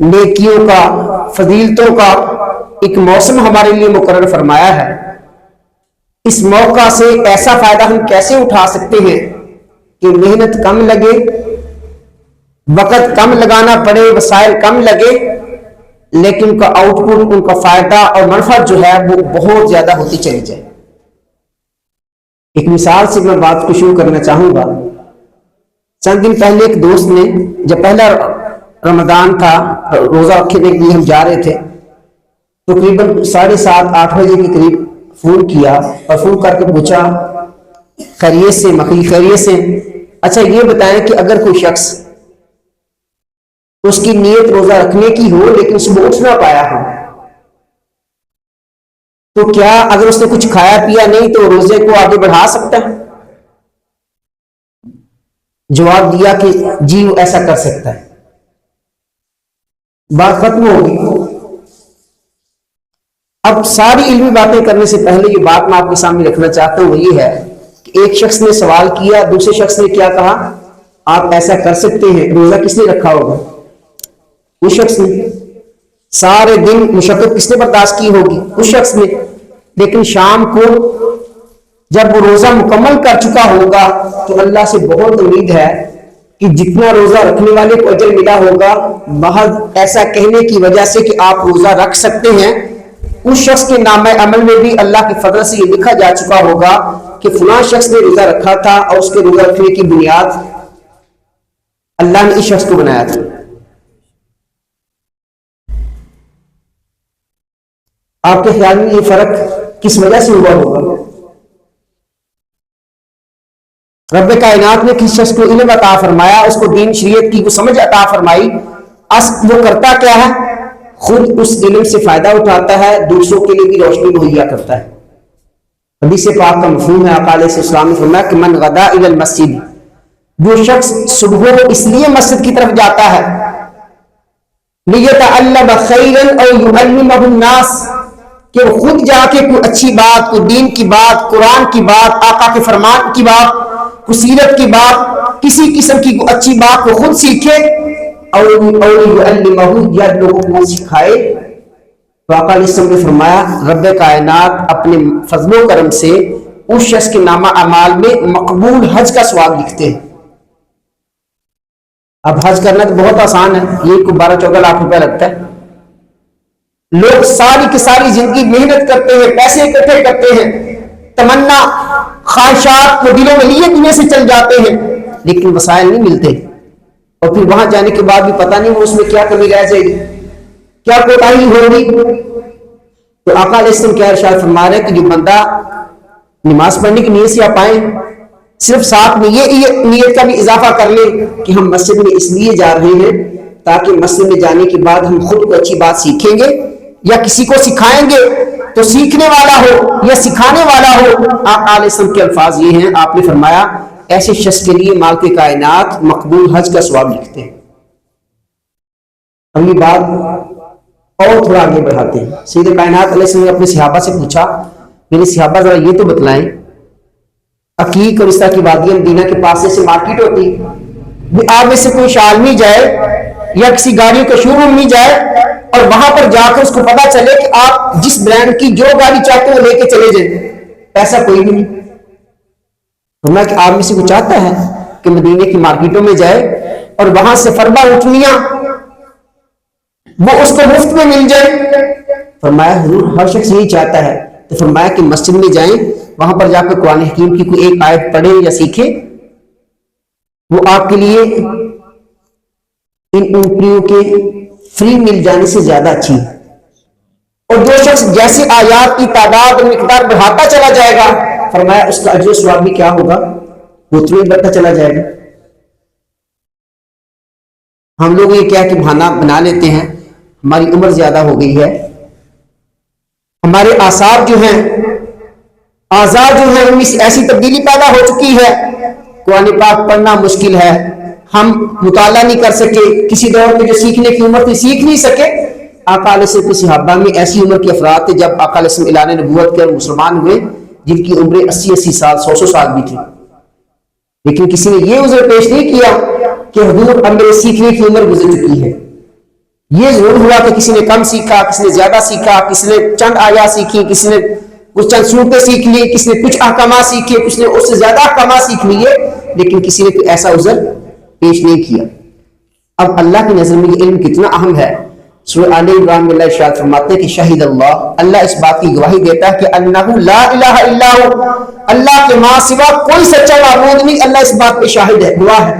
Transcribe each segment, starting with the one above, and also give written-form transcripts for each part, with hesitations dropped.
نیکیوں کا، فضیلتوں کا ایک موسم ہمارے لیے مقرر فرمایا ہے، اس موقع سے ایسا فائدہ ہم کیسے اٹھا سکتے ہیں کہ محنت کم لگے، وقت کم لگانا پڑے، وسائل کم لگے، لیکن ان کا آؤٹ پٹ، ان کا فائدہ اور منفعت جو ہے وہ بہت زیادہ ہوتی چلی جائے۔ ایک مثال سے میں بات کو شروع کرنا چاہوں گا۔ چند دن پہلے ایک دوست نے، جب پہلا رمضان تھا، روزہ رکھنے کے لیے ہم جا رہے تھے، تقریباً 7:30 8 بجے کے قریب فون کیا اور فون کر کے پوچھا خیریت سے، مخی خیریت سے، اچھا یہ بتائیں کہ اگر کوئی شخص اس کی نیت روزہ رکھنے کی ہو لیکن صبح اٹھ نہ پایا ہو، تو کیا اگر اس نے کچھ کھایا پیا نہیں تو روزے کو آگے بڑھا سکتا ہے؟ جواب دیا کہ جی وہ ایسا کر سکتا ہے۔ بات ختم ہوگی۔ اب ساری علمی باتیں کرنے سے پہلے یہ بات میں آپ کے سامنے رکھنا چاہتا ہوں، وہ یہ ہے کہ ایک شخص نے سوال کیا، دوسرے شخص نے کیا کہا؟ آپ ایسا کر سکتے ہیں۔ روزہ کس نے رکھا ہوگا؟ اس شخص نے۔ سارے دن مشقت کس نے برداشت کی ہوگی؟ اس شخص نے۔ لیکن شام کو جب وہ روزہ مکمل کر چکا ہوگا تو اللہ سے بہت امید ہے کہ جتنا روزہ رکھنے والے کو اجر ملا ہوگا، محض ایسا کہنے کی وجہ سے کہ آپ روزہ رکھ سکتے ہیں، اس شخص کے نامہ عمل میں بھی اللہ کے فضل سے یہ لکھا جا چکا ہوگا کہ فلاں شخص نے روزہ رکھا تھا اور اس کے روزہ رکھنے کی بنیاد اللہ نے اس شخص کو بنایا تھا۔ آپ کے خیال میں یہ فرق کس وجہ سے ہوا ہوگا؟ رب کائنات نے کس شخص کو علم عطا فرمایا، اس کو دین شریعت کی وہ سمجھ عطا فرمائی، وہ کرتا کیا ہے؟ خود اس علم سے فائدہ اٹھاتا ہے، دوسروں کے لیے بھی روشنی مہیا کرتا ہے۔ حدیث پاک کا مفہوم ہے، آقا علیہ السلام نے فرمایا کہ من غدا الی المسجد، جو شخص صبح اس لیے مسجد کی طرف جاتا ہے لیتعلم خیرا او یعلمہ الناس، کہ وہ خود جا کے کوئی اچھی بات، کوئی دین کی بات، قرآن کی بات، آقا کے فرمان کی بات، کوئی سیرت کی بات، کسی قسم کی کوئی اچھی بات کو خود سیکھے اور یعلمہ، یا لوگوں کو سکھائے، تو آقا علیہ السلام نے فرمایا رب کائنات اپنے فضل و کرم سے اس شخص کے نامہ اعمال میں مقبول حج کا ثواب لکھتے ہیں۔ اب حج کرنا تو بہت آسان ہے، یہ کو 12-14 لاکھ روپے لگتا ہے۔ لوگ ساری کی ساری زندگی محنت کرتے ہیں، پیسے اکٹھے کرتے ہیں، تمنا خواہشات کو دلوں میں لیے دنیا سے چل جاتے ہیں، لیکن وسائل نہیں ملتے، اور پھر وہاں جانے کے بعد بھی پتہ نہیں وہ اس میں کیا کمی رہ جائے گی، کیا کوتاہی ہوگی۔ تو آقا علیہ السلام کیا ارشاد فرما رہے کہ جو بندہ نماز پڑھنے کی نیت سے آپ آئیں، صرف ساتھ میں یہ نیت کا بھی اضافہ کر لیں کہ ہم مسجد میں اس لیے جا رہے ہیں تاکہ مسجد میں جانے کے بعد ہم خود کو اچھی بات سیکھیں گے یا کسی کو سکھائیں گے تو سیکھنے والا ہو یا سکھانے والا ہو۔ آقا علیہ السلام کے الفاظ یہ ہیں، آپ نے فرمایا ایسے شخص کے لیے مالک کائنات مقبول حج کا ثواب لکھتے ہیں۔ اگلی بات اور تھوڑا آگے بڑھاتے ہیں۔ سید کائنات علیہ السلام نے اپنے صحابہ سے پوچھا، میرے صحابہ ذرا یہ تو بتلائیں، عقیق اور اس طرح کی وادی مدینہ کے پاس سے مارکیٹ ہوتی، آپ میں سے کوئی شالمی جائے یا کسی گاڑیوں کے شو روم میں جائے اور وہاں پر جا کر اس کو پتا چلے کہ آپ جس برانڈ کی جو گاڑی چاہتے ہیں وہ لے کے چلے جائیں، ایسا کوئی بھی نہیں۔ فرمایا کہ آپ میں سے کوئی چاہتا ہے کہ مدینے کی مارکیٹوں میں جائے اور وہاں سے فربا اٹھنیاں وہ اس کو مفت میں مل جائے؟ فرمایا حضور ہر شخص یہی چاہتا ہے۔ تو فرمایا کہ مسجد میں جائیں، وہاں پر جا کر قرآن حکیم کی کوئی ایک آیت پڑھیں یا سیکھیں، وہ آپ کے لیے ان اونٹنیوں کے فری مل جانے سے زیادہ اچھی ہے۔ اور جو شخص جیسے آیات کی تعداد اور مقدار بڑھاتا چلا جائے گا، فرمایا اس کا اجر و ثواب بھی کیا ہوگا؟ وہ اتنا ہی بڑھتا چلا جائے گا۔ ہم لوگ یہ کیا کہ بہانہ بنا لیتے ہیں، ہماری عمر زیادہ ہو گئی ہے، ہمارے اعصاب جو ہیں، اعضاء جو ہیں، ان میں ایسی تبدیلی پیدا ہو چکی ہے، قرآن پاک پڑھنا مشکل ہے، ہم مطالعہ نہیں کر سکے، کسی دور میں جو سیکھنے کی عمر تھی سیکھ نہیں سکے۔ آقا علیہ السلام کے صحابہ میں ایسی عمر کے افراد تھے جب آقا علیہ السلام اعلان نبوت کے مسلمان ہوئے جن کی عمریں 80 سال 100 سال بھی تھی، لیکن کسی نے یہ عذر پیش نہیں کیا کہ حضور اب میرے سیکھنے کی عمر گزر چکی ہے۔ یہ ضرور ہوا کہ کسی نے کم سیکھا، کسی نے زیادہ سیکھا، کسی نے چند آیات سیکھی، کسی نے کچھ چند صورتیں سیکھ لی، کسی نے کچھ احکامات سیکھے، کسی نے اس سے زیادہ احکامات سیکھ لیے، لیکن کسی نے کوئی ایسا عذر پیش نہیں کیا۔ اب اللہ کی نظر میں یہ علم کتنا اہم ہے، سورہ آل عمران میں اللہ ارشاد فرماتے ہیں کہ شہید اللہ اس بات کی گواہی دیتا ہے کہ انہ لا الہ الا ہو، اللہ کے ماں سوا کوئی سچا معبود نہیں، اللہ اس بات پہ شاہد ہے، گواہ ہے۔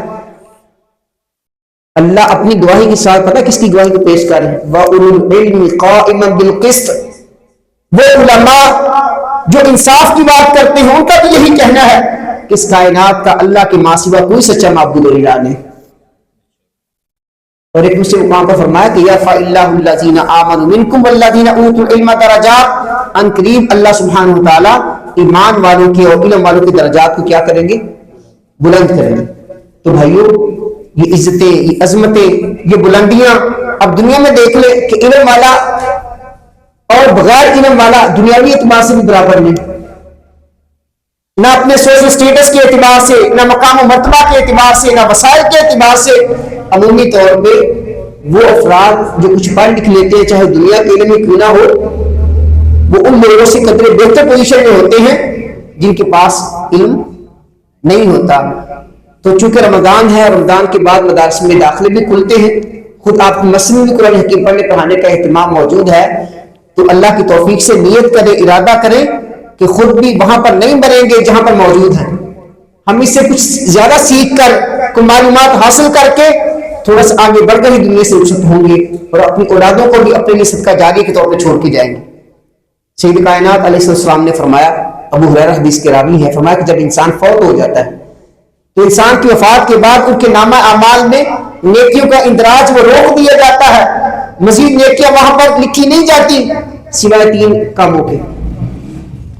اللہ اپنی گواہی کے ساتھ پتہ کس کی گواہی کو پیش کر رہے ہیں، وَأُولُو الْعِلْمِ قَائِمًا بِالْقِسْطِ، وہ علماء جو انصاف کی بات کرتے ہیں ان کا تو یہی کہنا ہے کہ اس کائنات کا اللہ کے ماں سوا کوئی سچا معبود نہیں۔ اور ایک دوسرے مقام پر فرمایا کہ یرفع اللہ الذین آمنوا منکم والذین اوتوا العلم درجات، ان قریب اللہ سبحانہ وتعالی ایمان والوں کے اور علم والوں کے درجات کو کیا کریں گے، بلند کریں گے۔ تو بھائیو یہ عزتیں، یہ عظمتیں، یہ بلندیاں اب دنیا میں دیکھ لیں کہ علم والا اور بغیر علم والا دنیاوی اعتبار سے بھی برابر نہیں، نہ اپنے سوشل سٹیٹس کے اعتبار سے، نہ مقام و مرتبہ کے اعتبار سے، نہ وسائل کے اعتبار سے۔ عمومی طور پہ وہ افراد جو کچھ پڑھ لکھ لیتے ہیں چاہے دنیا کے علم میں کیوں نہ ہو، وہ ان لوگوں سے قدرے بہتر پوزیشن میں ہوتے ہیں جن کے پاس علم نہیں ہوتا۔ تو چونکہ رمضان ہے، رمضان کے بعد مدارس میں داخلے بھی کھلتے ہیں، خود آپ کی مسجد میں قرآن حکیم پڑھنے پڑھانے کا اہتمام موجود ہے، تو اللہ کی توفیق سے نیت کریں، ارادہ کریں کہ خود بھی وہاں پر نہیں مریں گے جہاں پر موجود ہیں، ہم اس سے کچھ زیادہ سیکھ کر، کوئی معلومات حاصل کر کے تھوڑا سا آگے بڑھ کر ہی دنیا سے رخصت ہوں گے، اور اپنی اولادوں کو بھی اپنے لیے صدقہ جاریہ کے طور پہ چھوڑ کے جائیں گے۔ سید کائنات علیہ السلام نے فرمایا، ابو ہریرہ حدیث کے راوی ہے، فرمایا کہ جب انسان فوت ہو جاتا ہے تو انسان کی وفات کے بعد ان کے نامہ اعمال میں نیکیوں کا اندراج وہ روک دیا جاتا ہے، مزید نیکیاں وہاں پر لکھی نہیں جاتی سوائے 3 کاموں کے۔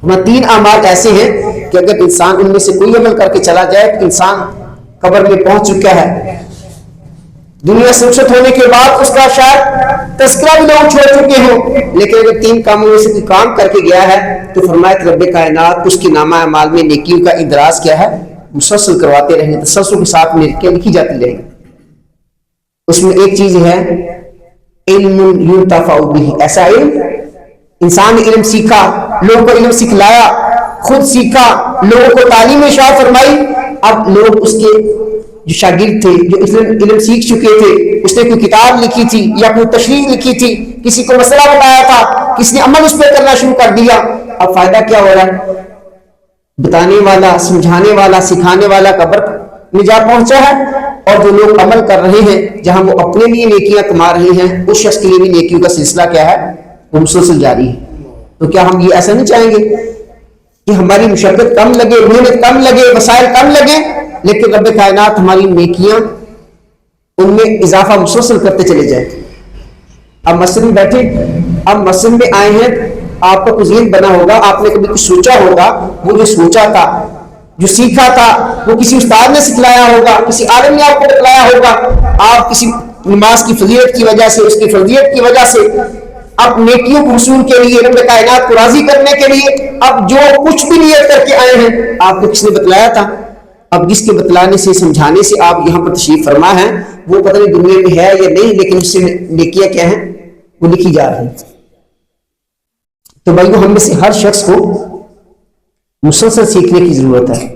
ہمارے 3 اعمال ایسے ہیں کہ اگر انسان ان میں سے کوئی عمل کر کے چلا جائے تو انسان قبر میں پہنچ چکا ہے، دنیا سے رخصت ہونے کے بعد اس کا شاید تذکرہ بھی لوگ چھوڑ چکے ہوں، لیکن اگر 3 کاموں میں سے کوئی کام کر کے گیا ہے تو فرمایا کہ رب کائنات اس کے نامہ اعمال میں نیکیوں کا اندراج کیا ہے، مسلسل کرواتے رہیں، تسلسل کے ساتھ نیکیاں لکھی جاتی رہیں۔ اس میں ایک چیز ہے علم ينتفع به، ایسا علم انسان نے علم سیکھا، لوگوں کو علم سکھلایا، خود سیکھا، لوگوں کو تعلیم ارشاد فرمائی، اب لوگ اس کے جو شاگرد تھے، جو علم سیکھ چکے تھے، اس نے کوئی کتاب لکھی تھی یا کوئی تشریح لکھی تھی، کسی کو مسئلہ بتایا تھا، کسی نے عمل اس پہ کرنا شروع کر دیا، اب فائدہ کیا ہو رہا ہے، بتانے والا، سمجھانے والا، سکھانے والا قبر میں جا پہنچا ہے، اور جو لوگ عمل کر رہے ہیں جہاں وہ اپنے لیے نیکیاں کما رہے ہیں، اس شخص کے لیے بھی نیکیوں کا سلسلہ کیا ہے، وہ مسلسل جاری ہے۔ تو کیا ہم یہ ایسا نہیں چاہیں گے کہ ہماری مشقت کم لگے، محنت کم لگے، وسائل کم لگے، لیکن رب کائنات ہماری نیکیاں ان میں اضافہ مسلسل کرتے چلے جائیں؟ اب مسجد میں بیٹھے، اب مسجد میں آئے ہیں، آپ کا ذہن بنا ہوگا، آپ نے کبھی کچھ سوچا ہوگا، وہ جو سوچا تھا، جو سیکھا تھا، وہ کسی استاد نے سکھلایا ہوگا، کسی عالم نے آپ کو بتلایا ہوگا، آپ کسی نماز کی فضیلت کی وجہ سے، اس کی فرضیت کی وجہ سے، اب نیکیوں کو حصول کے لیے، رب کائنات کو راضی کرنے کے لیے اب جو کچھ بھی نیت کر کے آئے ہیں، آپ کو کس نے بتلایا تھا؟ اب جس کے بتلانے سے، سمجھانے سے آپ یہاں پر تشریف فرما ہیں، وہ پتہ نہیں دنیا میں ہے یا نہیں، لیکن اس سے نیکیاں کیا ہیں، وہ لکھی جا رہی ہیں۔ تو بھائیو ہم میں سے ہر شخص کو مسلسل سیکھنے کی ضرورت ہے۔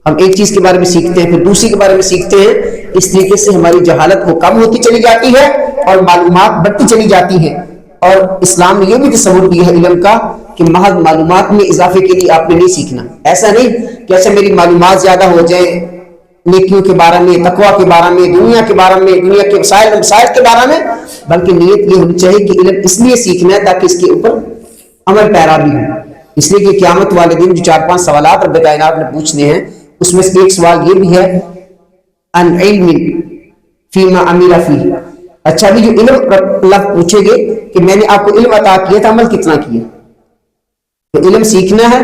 ہم ایک چیز کے بارے میں سیکھتے ہیں، پھر دوسری کے بارے میں سیکھتے ہیں، اس طریقے سے ہماری جہالت وہ کم ہوتی چلی جاتی ہے اور معلومات بڑھتی چلی جاتی ہیں۔ اور اسلام نے یہ بھی تصور دیا ہے علم کا کہ محض معلومات میں اضافے کے لیے آپ نے نہیں سیکھنا، ایسا نہیں کہ ایسا میری معلومات زیادہ ہو جائیں نیکیوں کے بارے میں، تقویٰ کے بارے میں، دنیا کے بارے میں، دنیا کے مسائل کے بارے میں، بلکہ نیت یہ ہونی چاہیے کہ علم اس لیے سیکھنا ہے تاکہ اس کے اوپر عمل پیرا بھی ہو۔ اس لیے کہ قیامت والے دن جو 4-5 سوالات رب کائنات نے پوچھنے ہیں، اس میں سے ایک سوال یہ بھی ہے ان علم فیما عمل فیہ، اچھا بھی جو علم اللہ پوچھے گے کہ میں نے آپ کو علم عطا کیا تھا، عمل کتنا کیا؟ تو علم سیکھنا ہے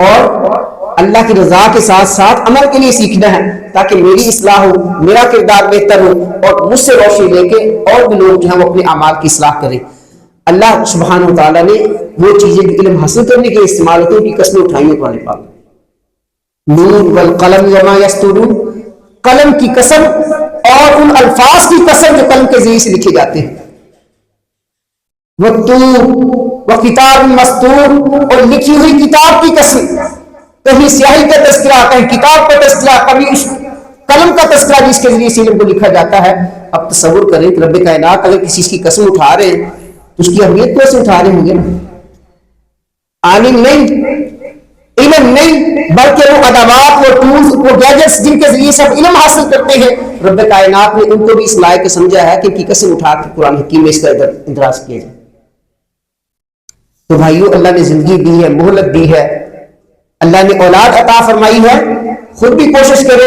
اور اللہ کی رضا کے ساتھ ساتھ عمل کے لیے سیکھنا ہے تاکہ میری اصلاح ہو، میرا کردار بہتر ہو، اور مجھ سے روشنی لے کے اور بھی لوگ جو ہیں وہ اپنے اعمال کی اصلاح کریں۔ اللہ سبحانہ و تعالیٰ نے وہ چیزیں جو علم حاصل کرنے کے استعمال ہوتے ہیں ان کی قسمیں اٹھائی ہیں قرآن پاک میں، نون والقلم وما یسطرون، قلم کی قسم اور ان الفاظ کی قسم جو قلم کے ذریعے سے لکھے جاتے ہیں۔ والطور وکتاب مستور، اور لکھی ہوئی کتاب کی قسم، کہیں سیاہی کا تذکرہ، کہیں کتاب کا تذکرہ، کبھی اس قلم کا تذکرہ جس کے ذریعے سے علم کو لکھا جاتا ہے۔ اب تصور کریں کہ رب کائنات اگر کسی کی قسم اٹھا رہے ہیں تو اس کی اہمیت کیسے اٹھا رہے ہوں گے نا؟ عالم نہیں، علم نہیں، بلکہ وہ ادوات، وہ ٹولز، وہ گیجٹس جن کے ذریعے سے ہم علم حاصل کرتے ہیں، رب کائنات نے ان کو بھی اس لائق کے سمجھا ہے کہ ان کی قسم اٹھا کے قرآن حکیم میں اس کا اندراج کیا جائے۔ تو بھائیو، اللہ نے زندگی دی ہے، مہلت دی ہے، اللہ نے اولاد عطا فرمائی ہے، خود بھی کوشش کرے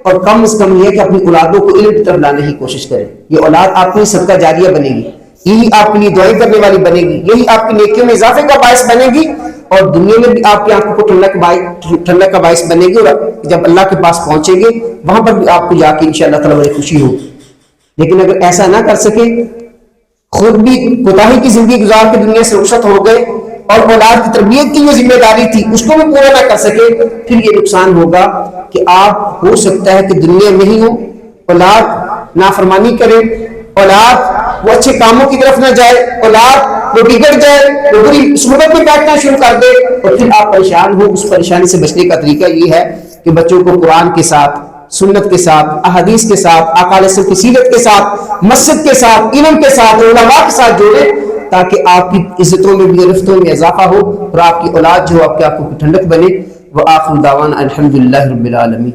اور کم از کم یہ کہ اپنی اولادوں کو علم کی طرف لانے کی کوشش کرے۔ یہ اولاد آپ کی صدقہ جاریہ بنے گی، یہی آپ کے لیے دعائیں کرنے والی بنے گی، یہی آپ کی نیکیوں میں اضافے کا باعث بنے گی، اور دنیا میں بھی آپ کی آنکھوں کو ٹھنڈک کا باعث بنے گی، اور جب اللہ کے پاس پہنچیں گے وہاں پر بھی آپ کو جا کے انشاءاللہ تعالیٰ بڑی خوشی ہوگی۔ لیکن اگر ایسا نہ کر سکے، خود بھی کوتاہی کی زندگی گزار کے دنیا سے رخصت ہو گئے، اور اولاد کی تربیت کی جو ذمہ داری تھی اس کو بھی پورا نہ کر سکے، پھر یہ نقصان ہوگا کہ آپ ہو سکتا ہے کہ دنیا میں ہی ہو، اولاد نافرمانی کرے، اولاد وہ اچھے کاموں کی طرف نہ جائے، اولاد وہ بگڑ جائے، وہ بری صحبت میں بیٹھنا شروع کر دے، اور پھر آپ پریشان ہو۔ اس پریشانی سے بچنے کا طریقہ یہ ہے کہ بچوں کو قرآن کے ساتھ، سنت کے ساتھ، احادیث کے ساتھ، آقا علیہ السلام کی سیرت کے ساتھ، مسجد کے ساتھ، علم کے ساتھ، علماء کے ساتھ جوڑے، تاکہ آپ کی عزتوں میں بھی، رفتوں میں اضافہ ہو، اور آپ کی اولاد جو آپ کے آنکھوں کی ٹھنڈک بنے۔ وآخر دعوانا الحمدللہ رب العالمین۔